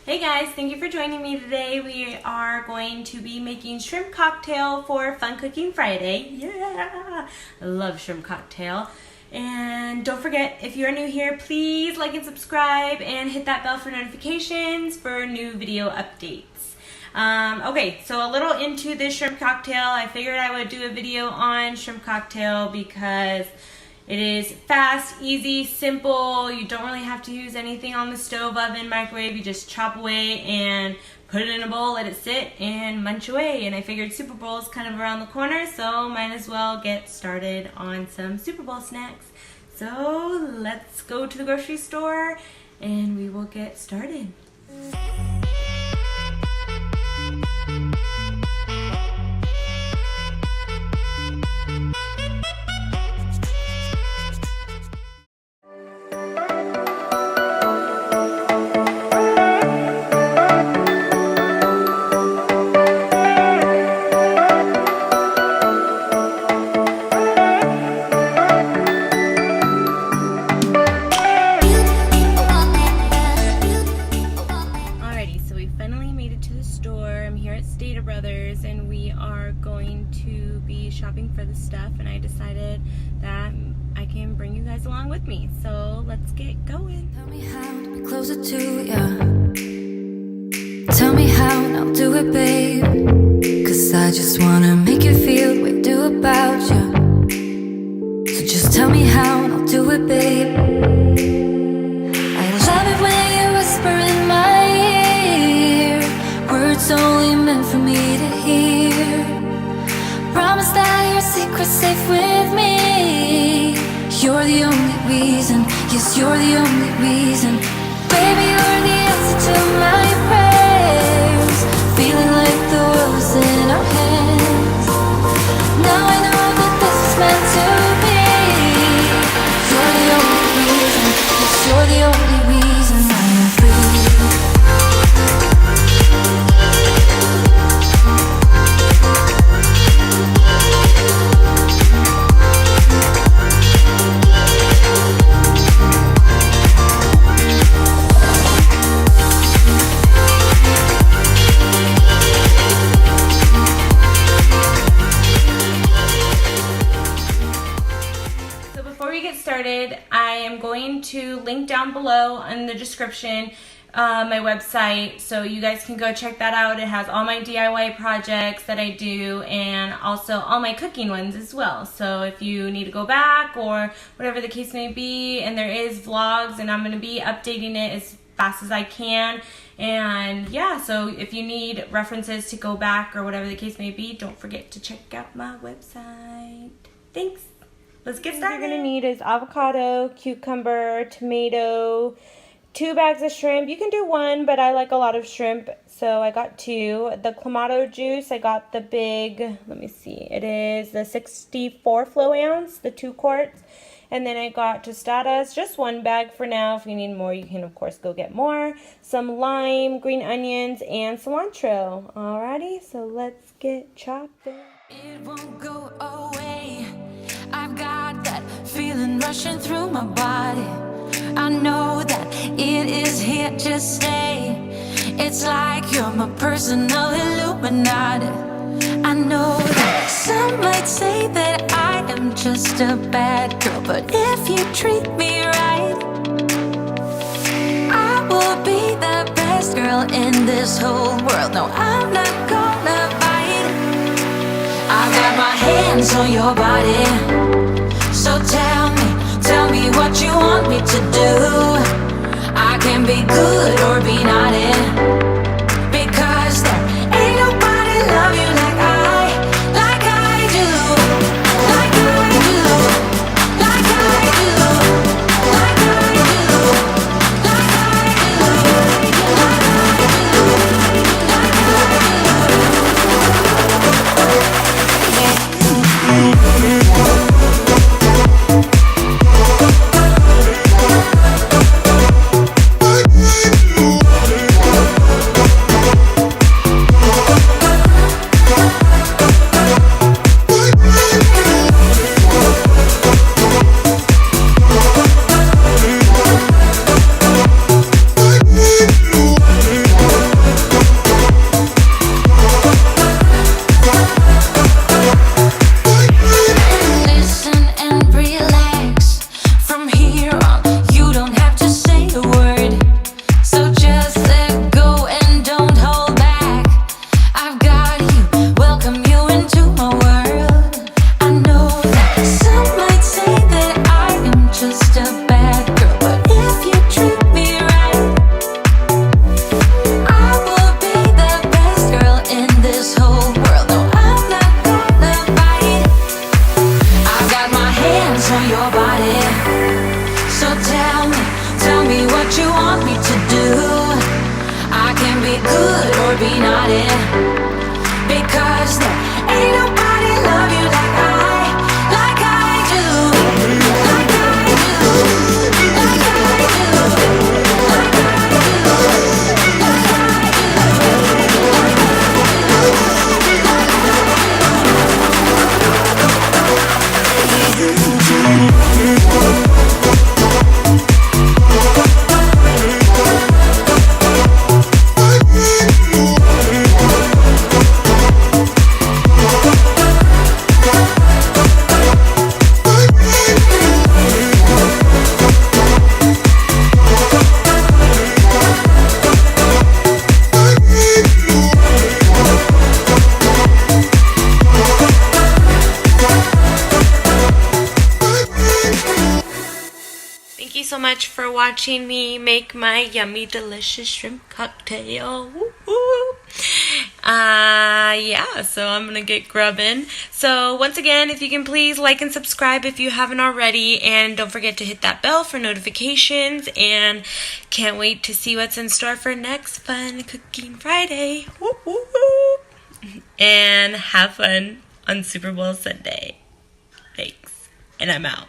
Hey guys, thank you for joining me today. We are going to be making shrimp cocktail for Fun Cooking Friday. Yeah! I love shrimp cocktail. And don't forget, if you're new here, please like and subscribe and hit that bell for notifications for new video updates. Okay, so a little into this shrimp cocktail. I figured I would do a video on shrimp cocktail because it is fast, easy, simple. You don't really have to use anything on the stove, oven, microwave. You just chop away and put it in a bowl, let it sit, and munch away. And I figured Super Bowl is kind of around the corner, so might as well get started on some Super Bowl snacks. So let's go to the grocery store and we will get started. And we are going to be shopping for the stuff, and I decided that I can bring you guys along with me, so let's get going. Tell me how to be closer to ya. Tell me how and I'll do it, babe, 'cause I just wanna make you feel what we do about ya. So just tell me how and I'll do it, babe. I love it when you whisper in my ear words only meant for me to hear. Promise that your secret's safe with me. You're the only reason, yes, you're the only reason. Baby, you're the answer to my prayers. Feeling like the world's in our hands. Now I know that this is meant to be. You're the only reason, yes, you're the only reason I am free. I am going to link down below in the description my website, so you guys can go check that out. It has all my DIY projects that I do and also all my cooking ones as well. So if you need to go back or whatever the case may be, and there is vlogs, and I'm going to be updating it as fast as I can. And yeah, so if you need references to go back or whatever the case may be, don't forget to check out my website. Thanks. Let's get started. What you're going to need is avocado, cucumber, tomato, 2 bags of shrimp. You can do 1, but I like a lot of shrimp, so I got 2. The Clamato juice, I got the big, let me see, it is the 64 flow ounce, the 2 quarts. And then I got tostadas, just 1 bag for now. If you need more, you can of course go get more. Some lime, green onions, and cilantro. Alrighty, so let's get chopping. It won't go away. I've got that feeling rushing through my body. I know that it is here to stay. It's like you're my personal Illuminati. I know that some might say that I am just a bad girl, but if you treat me right, I will be the best girl in this whole world. No, I'm not gonna bite. I got my hands on your body, so tell me what you want me to do. I can be good or be naughty, because there ain't nobody love you like I do, like I do, like I do, like I do, like I do, like I do. nobody, because there ain't nobody love you like I do, like I do, like I do, like I Thank you so much for watching me make my yummy, delicious shrimp cocktail. Woo-hoo. Yeah, so I'm gonna get grubbing. So once again, if you can please like and subscribe if you haven't already, and don't forget to hit that bell for notifications, and can't wait to see what's in store for next Fun Cooking Friday. Woo-hoo. And have fun on Super Bowl Sunday. Thanks, and I'm out.